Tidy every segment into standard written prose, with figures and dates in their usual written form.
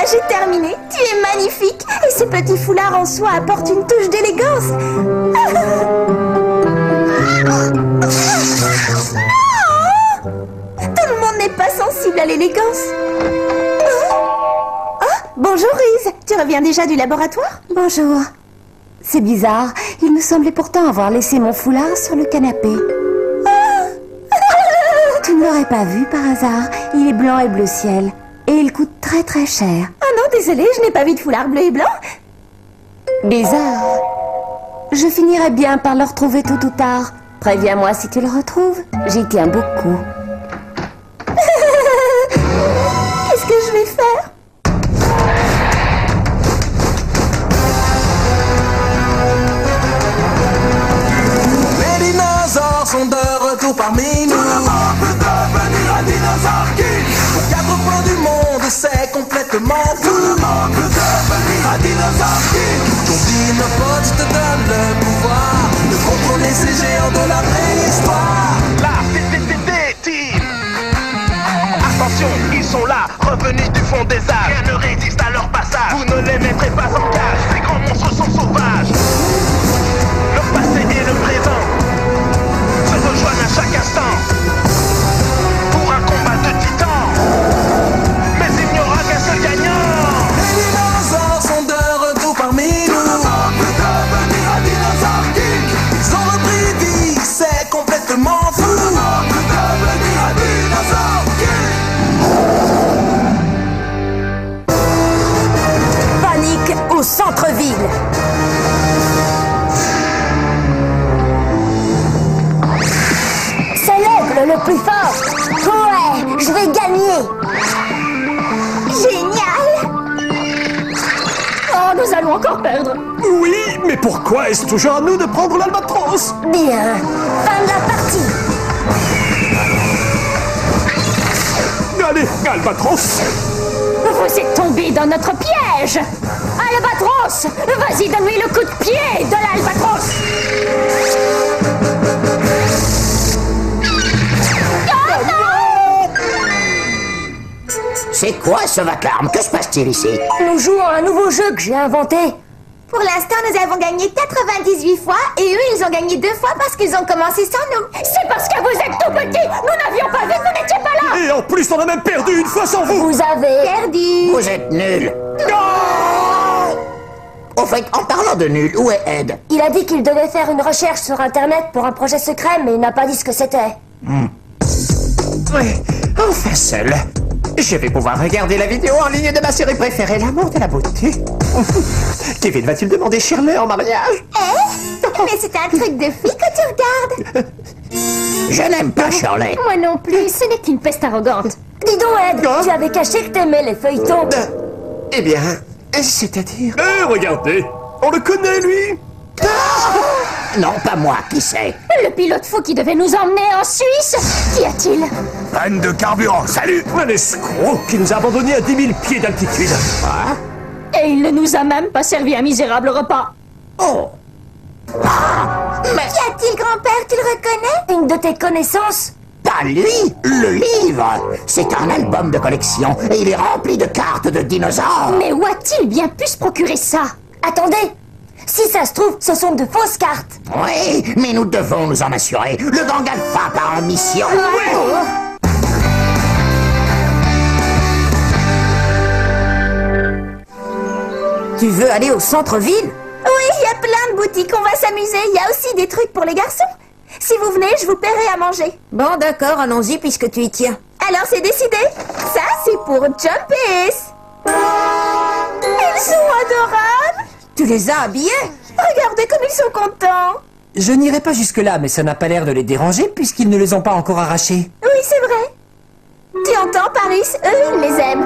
maquillage est terminé. Tu es magnifique. Et ce petit foulard en soie apporte une touche d'élégance. Tout le monde n'est pas sensible à l'élégance. Bonjour Reese, tu reviens déjà du laboratoire? Bonjour. C'est bizarre, il me semblait pourtant avoir laissé mon foulard sur le canapé. Tu ne l'aurais pas vu par hasard, il est blanc et bleu ciel. Et il coûte très très cher. Oh non, désolée, je n'ai pas vu de foulard bleu et blanc. Bizarre. Je finirai bien par le retrouver tôt ou tard. Préviens-moi si tu le retrouves, j'y tiens beaucoup. Qu'est-ce que je vais faire? Les dinosaures sont de retour parmi nous. Tout le monde peut devenir un dinosaure king. Aux quatre coins du monde, c'est complètement fou. Tout le monde peut devenir un dinosaure king. Ton dinopote te donne le pouvoir de contrôler ces géants de la préhistoire. La team. Attention, ils sont là, revenus du fond des âges. Rien ne résiste à leur passage. Vous ne les mettrez pas en cage. Ces grands monstres sont sauvages. Le passé et le présent se rejoignent à chaque instant pour un combat de titans. Mais il n'y aura qu'un seul gagnant. Les dinosaures sont de retour parmi nous. Tout le monde peut devenir un dinosaure king. Ils ont repris vie, c'est complètement fou. Tout le monde peut devenir un dinosaure king. Panique au centre-ville. C'est l'aigle le plus fort. Ouais, je vais gagner. Génial! Oh, nous allons encore perdre. Oui, mais pourquoi est-ce toujours à nous de prendre l'albatros? Bien, fin de la partie. Allez, albatros! Vous êtes tombé dans notre piège. Albatros, vas-y, donne-lui le coup de pied de l'albatros. C'est quoi ce vacarme? Que se passe-t-il ici? Nous jouons à un nouveau jeu que j'ai inventé. Pour l'instant, nous avons gagné 98 fois et eux, ils ont gagné 2 fois parce qu'ils ont commencé sans nous. C'est parce que vous êtes tout petit. Nous n'avions pas vu que vous n'étiez pas là. Et en plus, on a même perdu une fois sans vous! Vous avez... Perdu. Vous êtes nuls. Au fait, en parlant de nuls, où est Ed? Il a dit qu'il devait faire une recherche sur Internet pour un projet secret, mais il n'a pas dit ce que c'était. Oui, enfin seul. Je vais pouvoir regarder la vidéo en ligne de ma série préférée, L'amour de la beauté. Kevin va-t-il demander Shirley en mariage? Mais c'est un truc de fille que tu regardes. Je n'aime pas Shirley. Moi non plus, ce n'est qu'une peste arrogante. Dis donc, Ed, tu avais caché que t'aimais les feuilletons. Eh bien, c'est-à-dire... Regardez, on le connaît, lui! Non, pas moi, qui sait? Le pilote fou qui devait nous emmener en Suisse. Qu'y a-t-il? Panne de carburant, salut! Un escroc qui nous a abandonnés à 10 000 pieds d'altitude. Et il ne nous a même pas servi un misérable repas. Oh! Mais Qu'y a-t-il, grand-père? Tu le reconnais? Une de tes connaissances? pas lui, le livre! C'est un album de collection et il est rempli de cartes de dinosaures. Mais où a-t-il bien pu se procurer ça? Attendez, si ça se trouve, ce sont de fausses cartes. Oui, mais nous devons nous en assurer. Le gang Alpha part en mission. Tu veux aller au centre-ville? Oui, il y a plein de boutiques, on va s'amuser. Il y a aussi des trucs pour les garçons. Si vous venez, je vous paierai à manger. Bon, d'accord, allons-y puisque tu y tiens. Alors c'est décidé. Ça, c'est pour Jumpis. Ils sont adorables. Tu les as habillés? Regardez comme ils sont contents. Je n'irai pas jusque-là, mais ça n'a pas l'air de les déranger puisqu'ils ne les ont pas encore arrachés. Oui, c'est vrai. Tu entends, Paris? Eux, ils les aiment.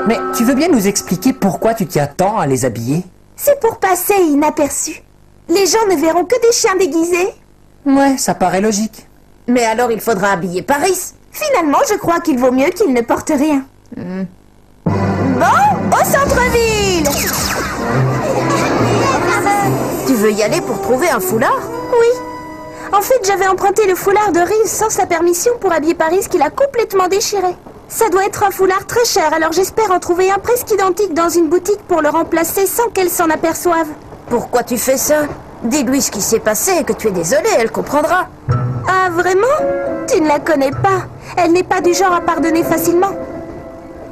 Mais tu veux bien nous expliquer pourquoi tu tiens tant à les habiller? C'est pour passer inaperçu. Les gens ne verront que des chiens déguisés. Ouais, ça paraît logique. Mais alors il faudra habiller Paris. Finalement, je crois qu'il vaut mieux qu'ils ne portent rien. Bon, au centre-ville. Tu veux y aller pour trouver un foulard? Oui. En fait, j'avais emprunté le foulard de Reese sans sa permission pour habiller Paris qu'il a complètement déchiré. Ça doit être un foulard très cher, alors j'espère en trouver un presque identique dans une boutique pour le remplacer sans qu'elle s'en aperçoive. Pourquoi tu fais ça? Dis-lui ce qui s'est passé et que tu es désolé, elle comprendra. Ah, vraiment? Tu ne la connais pas. Elle n'est pas du genre à pardonner facilement.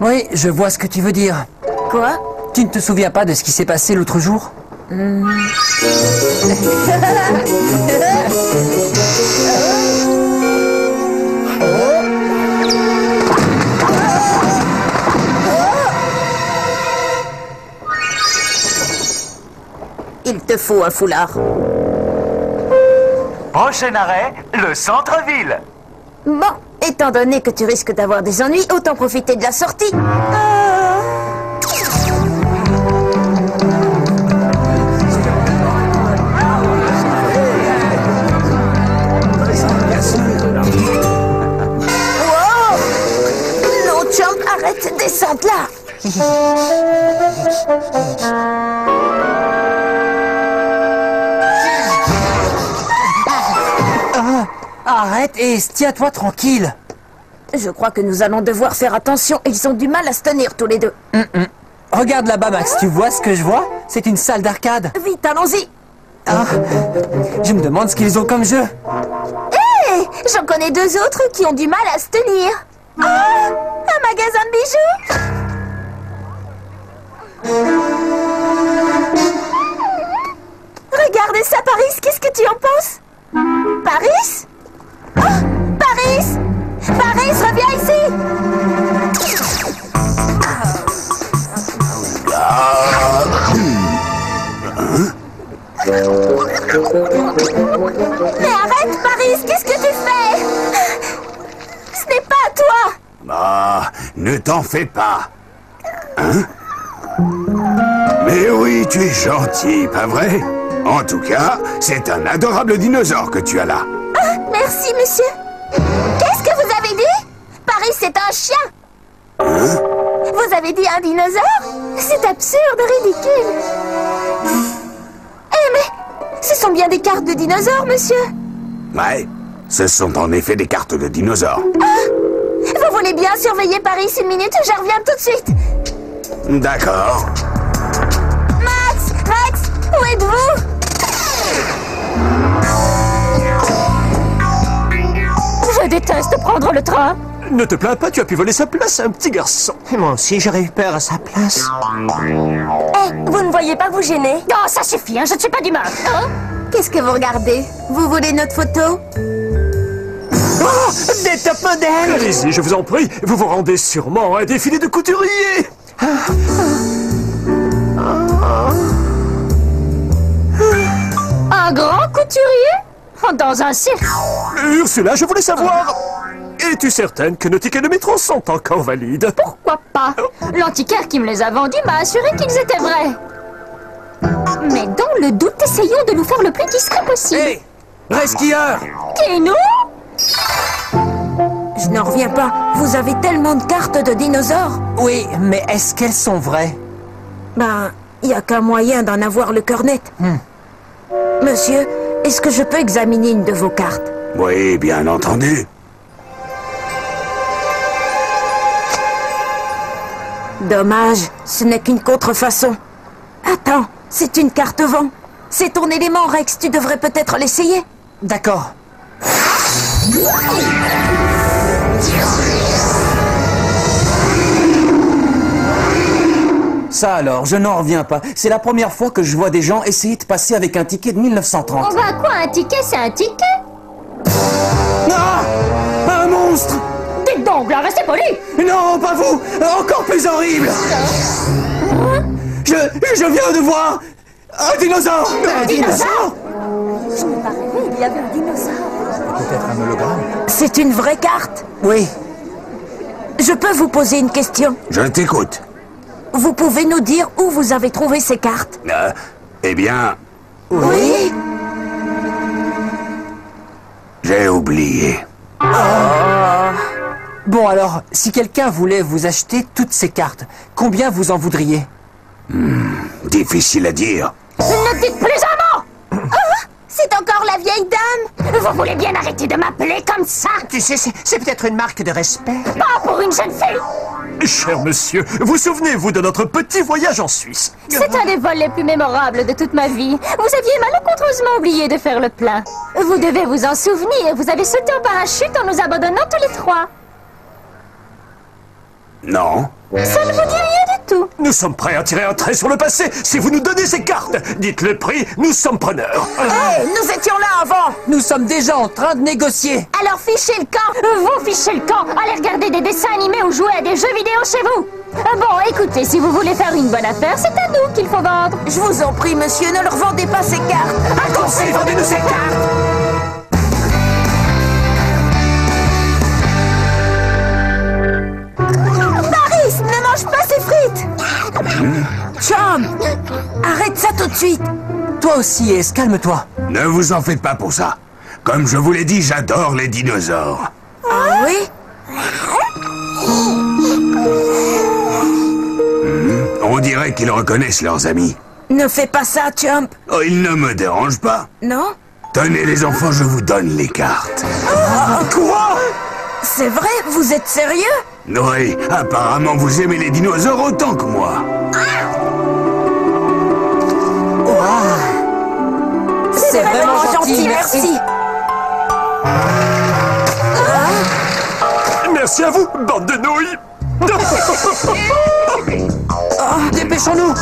Oui, je vois ce que tu veux dire. Quoi? Tu ne te souviens pas de ce qui s'est passé l'autre jour? Il te faut un foulard. Prochain arrêt, le centre-ville. Bon, étant donné que tu risques d'avoir des ennuis, autant profiter de la sortie. Wow! Non, Chomp, arrête, descente là. Arrête et tiens-toi tranquille. Je crois que nous allons devoir faire attention. Ils ont du mal à se tenir tous les deux. Regarde là-bas, Max, tu vois ce que je vois? C'est une salle d'arcade. Vite, allons-y. Ah, je me demande ce qu'ils ont comme jeu. Hé, j'en connais deux autres qui ont du mal à se tenir. Ah, un magasin de bijoux. Regardez ça, Paris, qu'est-ce que tu en penses? Paris? Oh, Paris! Paris, reviens ici! Mais arrête, Paris, qu'est-ce que tu fais? Ce n'est pas à toi! Ah, ne t'en fais pas. Hein? Mais oui, tu es gentil, pas vrai? En tout cas, c'est un adorable dinosaure que tu as là. Ah, merci, monsieur. Qu'est-ce que vous avez dit? Paris, c'est un chien. Hein? Vous avez dit un dinosaure? C'est absurde, ridicule. Eh, mais ce sont bien des cartes de dinosaures, monsieur. Ouais, ce sont en effet des cartes de dinosaures. Ah, vous voulez bien surveiller Paris une minute? Je reviens tout de suite. D'accord. Max, où êtes-vous? Je déteste prendre le train. Ne te plains pas, tu as pu voler sa place à un petit garçon. Moi aussi, j'aurais eu peur à sa place. Vous ne voyez pas vous gêner? Oh, ça suffit, hein, je ne suis pas d'humeur. Hein? Qu'est-ce que vous regardez? Vous voulez notre photo? Oh, des top modèles! Allez-y, je vous en prie, vous vous rendez sûrement à un défilé de couturiers. Un grand couturier? Dans un cirque? Ursula, je voulais savoir... Es-tu certaine que nos tickets de métro sont encore valides? Pourquoi pas? L'antiquaire qui me les a vendus m'a assuré qu'ils étaient vrais. Mais dans le doute, essayons de nous faire le plus discret possible. Hé, resquilleur! Qui, nous? Je n'en reviens pas. Vous avez tellement de cartes de dinosaures. Oui, mais est-ce qu'elles sont vraies? Ben, il n'y a qu'un moyen d'en avoir le cœur net. Monsieur, est-ce que je peux examiner une de vos cartes? Oui, bien entendu. Dommage, ce n'est qu'une contrefaçon. Attends, c'est une carte vent. C'est ton élément, Rex, tu devrais peut-être l'essayer. D'accord. Ça alors, je n'en reviens pas. C'est la première fois que je vois des gens essayer de passer avec un ticket de 1930. On va quoi, un ticket, c'est un ticket? Ah! Un monstre! Dites donc, là, restez poli! Non, pas vous! Encore plus horrible! Je viens de voir un dinosaure! Un dinosaure? Je n'ai pas rêvé, il y avait un dinosaure. Peut-être un hologramme? C'est une vraie carte. Oui. Je peux vous poser une question? Je t'écoute. Vous pouvez nous dire où vous avez trouvé ces cartes? Eh bien, Oui. j'ai oublié. Bon alors, si quelqu'un voulait vous acheter toutes ces cartes, combien vous en voudriez? Difficile à dire. Ne dites plus un mot! C'est encore la vieille dame! Vous voulez bien arrêter de m'appeler comme ça? Tu sais, c'est peut-être une marque de respect. Pas pour une jeune fille! Cher monsieur, vous souvenez-vous de notre petit voyage en Suisse? C'est un des vols les plus mémorables de toute ma vie. Vous aviez malencontreusement oublié de faire le plein. Vous devez vous en souvenir. Vous avez sauté en parachute en nous abandonnant tous les trois. Non. Ça ne vous dit rien du tout. Nous sommes prêts à tirer un trait sur le passé si vous nous donnez ces cartes. Dites le prix, nous sommes preneurs. Hé, nous étions là avant. Nous sommes déjà en train de négocier. Alors fichez le camp! Vous fichez le camp. Allez regarder des dessins animés ou jouer à des jeux vidéo chez vous. Bon, écoutez, si vous voulez faire une bonne affaire, c'est à nous qu'il faut vendre. Je vous en prie, monsieur, ne leur vendez pas ces cartes. Allons-y, vendez-nous ces cartes. Paris, ne mange pas ces frites! Chum, arrête ça tout de suite. Toi aussi, Ace, calme-toi. Ne vous en faites pas pour ça. Comme je vous l'ai dit, j'adore les dinosaures. Ah oui? On dirait qu'ils reconnaissent leurs amis. Ne fais pas ça, Chump. Oh, ils ne me dérangent pas. Non? Tenez les enfants, je vous donne les cartes. Quoi? C'est vrai? Vous êtes sérieux? Oui, apparemment vous aimez les dinosaures autant que moi. C'est vraiment gentil, merci. Merci à vous, bande de nouilles. Dépêchons-nous.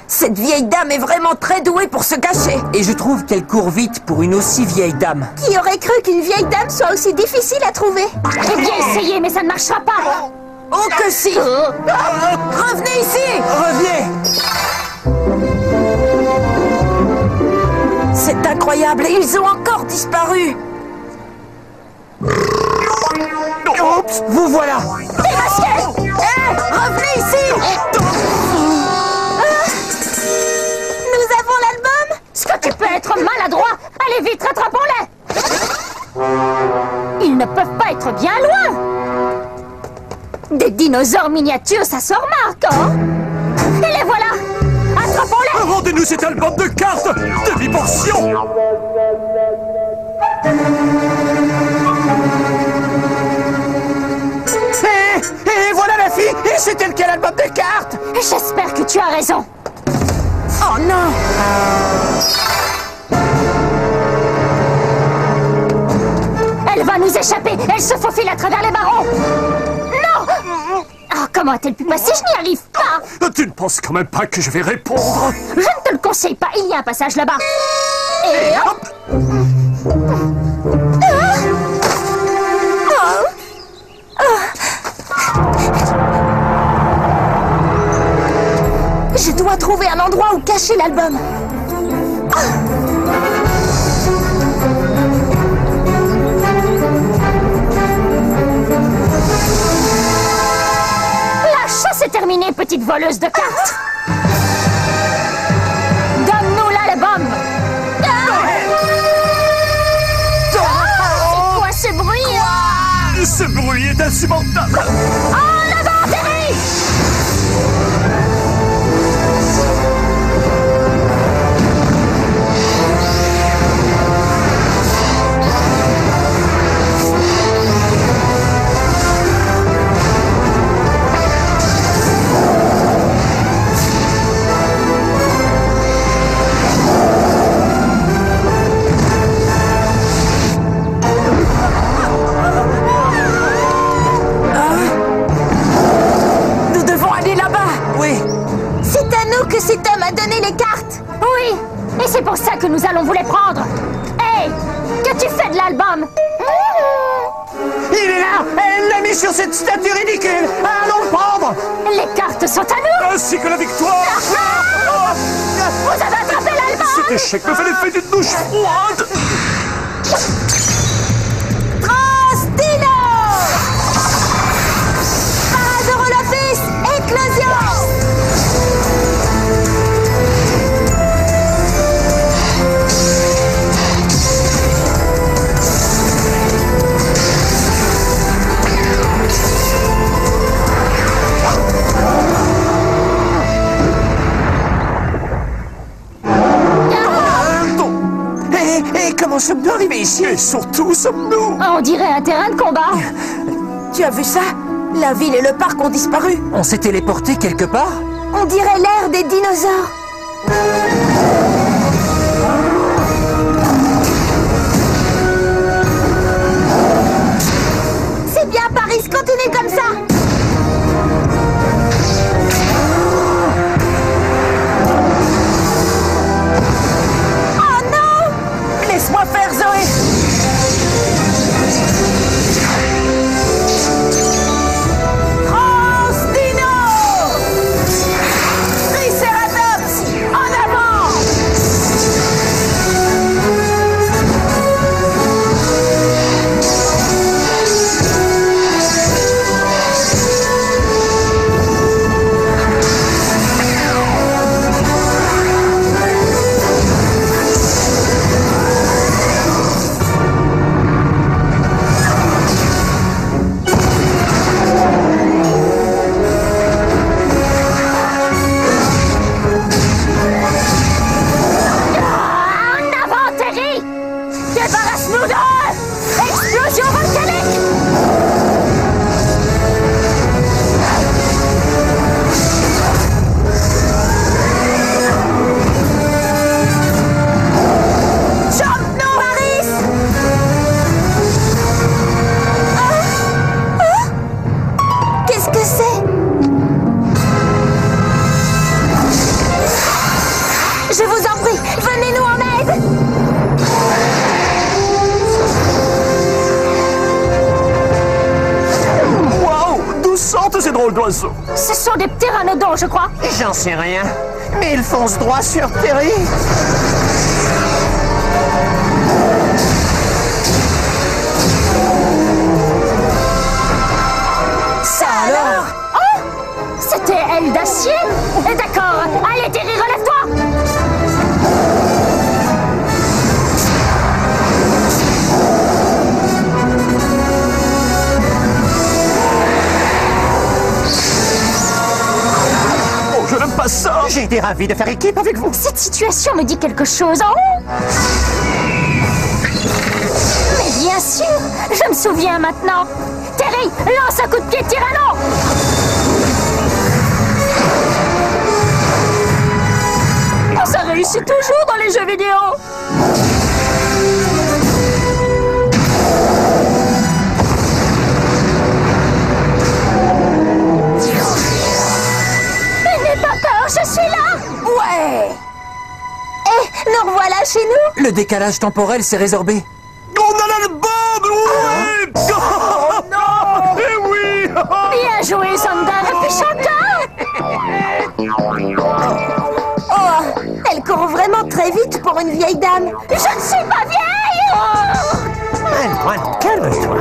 Cette vieille dame est vraiment très douée pour se cacher. Et je trouve qu'elle court vite pour une aussi vieille dame. Qui aurait cru qu'une vieille dame soit aussi difficile à trouver? Eh bien, essayez, mais ça ne marchera pas. Oh que si! Revenez ici! Revenez. C'est incroyable, et ils ont encore disparu. Oups, vous voilà. Hé, revenez ici! Nous avons l'album? Ce que tu peux être maladroit. Allez vite, rattrapons-les. Ils ne peuvent pas être bien loin. Des dinosaures miniatures, ça se remarque, hein? Et les voilà. Attrapons-les. Rendez-nous cet album de cartes. Demi-portion. Et voilà la fille. Et c'était lequel album de cartes? J'espère que tu as raison. Oh non! Elle va nous échapper. Elle se faufile à travers les barreaux. Non. Oh, comment a-t-elle pu passer? Je n'y arrive pas. Tu ne penses quand même pas que je vais répondre? Je ne te le conseille pas. Il y a un passage là-bas. Et hop. Je dois trouver un endroit où cacher l'album. La chasse est terminée, petite voleuse de cartes. Donne-nous l'album. C'est quoi ce bruit? Ce bruit est insupportable. En avant, Terry! Nous devons aller là-bas. Oui. C'est à nous que cet homme a donné les cartes. Oui, et c'est pour ça que nous allons vous les prendre. Hé, qu'as-tu fait de l'album? Il est là. Elle l'a mis sur cette statue ridicule. Allons le prendre. Les cartes sont à nous. Ainsi que la victoire. Vous avez attrapé l'album. Cet échec me fait l'effet d'une douche froide. Trostino! Paradorolopis, éclosion! comment sommes-nous arrivés ici? Et surtout, sommes-nous? On dirait un terrain de combat. Tu as vu ça? La ville et le parc ont disparu. On s'est téléporté quelque part? On dirait l'ère des dinosaures. C'est bien, Paris, continue comme ça. Oh non! Laisse-moi faire, Zoé. Je vous en prie, venez-nous en aide! Waouh! D'où sortent ces drôles d'oiseaux? Ce sont des pteranodons, je crois. J'en sais rien. Mais ils foncent droit sur Terry. Ça alors? Oh! C'était elle d'acier? D'accord. Allez, Terry, relève-toi! Oh, je n'aime pas ça! J'ai été ravi de faire équipe avec vous. Cette situation me dit quelque chose, hein? Mais bien sûr! Je me souviens maintenant! Terry, lance un coup de pied tyranno! Ça réussit toujours dans les jeux vidéo! Mais n'aie pas peur, je suis là! Ouais! Eh, nous revoilà chez nous! Le décalage temporel s'est résorbé. On a l'album! Oui! Oh non! Eh oui! Bien joué, Sander, et puis Oh, elle court vraiment très vite pour une vieille dame. je ne suis pas vieille! Antoine, calme-toi.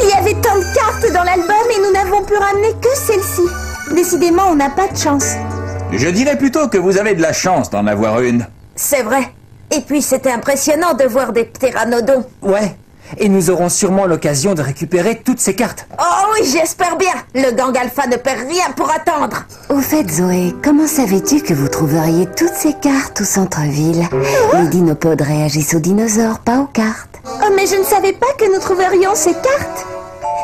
Il y avait tant de cartes dans l'album et nous n'avons pu ramener que celle-ci. Décidément, on n'a pas de chance. Je dirais plutôt que vous avez de la chance d'en avoir une. C'est vrai. Et puis c'était impressionnant de voir des pteranodons. Ouais. Et nous aurons sûrement l'occasion de récupérer toutes ces cartes. Oh oui, j'espère bien. Le gang alpha ne perd rien pour attendre. Au fait, Zoé, comment savais-tu que vous trouveriez toutes ces cartes au centre-ville? Les dinopodes réagissent aux dinosaures, pas aux cartes. Oh, mais je ne savais pas que nous trouverions ces cartes.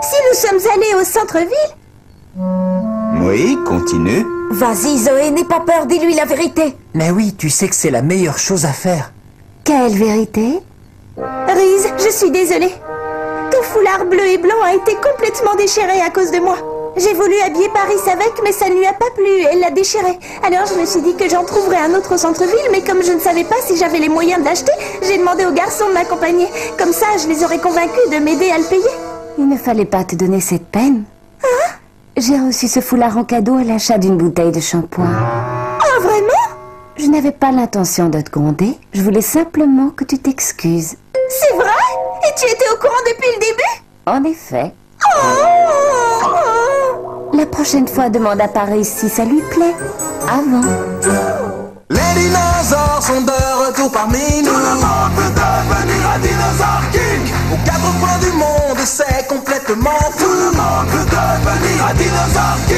Si nous sommes allés au centre-ville... Oui, continue. Vas-y, Zoé, n'aie pas peur, dis-lui la vérité. Mais oui, tu sais que c'est la meilleure chose à faire. Quelle vérité? Reese, je suis désolée. Ton foulard bleu et blanc a été complètement déchiré à cause de moi. J'ai voulu habiller Paris avec, mais ça ne lui a pas plu, elle l'a déchiré. Alors je me suis dit que j'en trouverais un autre au centre-ville, mais comme je ne savais pas si j'avais les moyens de l'acheter, j'ai demandé aux garçons de m'accompagner. Comme ça, je les aurais convaincus de m'aider à le payer. Il ne fallait pas te donner cette peine. Hein? J'ai reçu ce foulard en cadeau à l'achat d'une bouteille de shampoing. Oh, vraiment? Je n'avais pas l'intention de te gronder, je voulais simplement que tu t'excuses. C'est vrai? Et tu étais au courant depuis le début? En effet. Oh! La prochaine fois, demande à Paris si ça lui plaît. Avant. Les dinosaures sont de retour parmi nous. Tout le monde peut devenir un dinosaure king. Aux quatre coins du monde, c'est complètement fou. Tout le monde peut devenir un dinosaure king.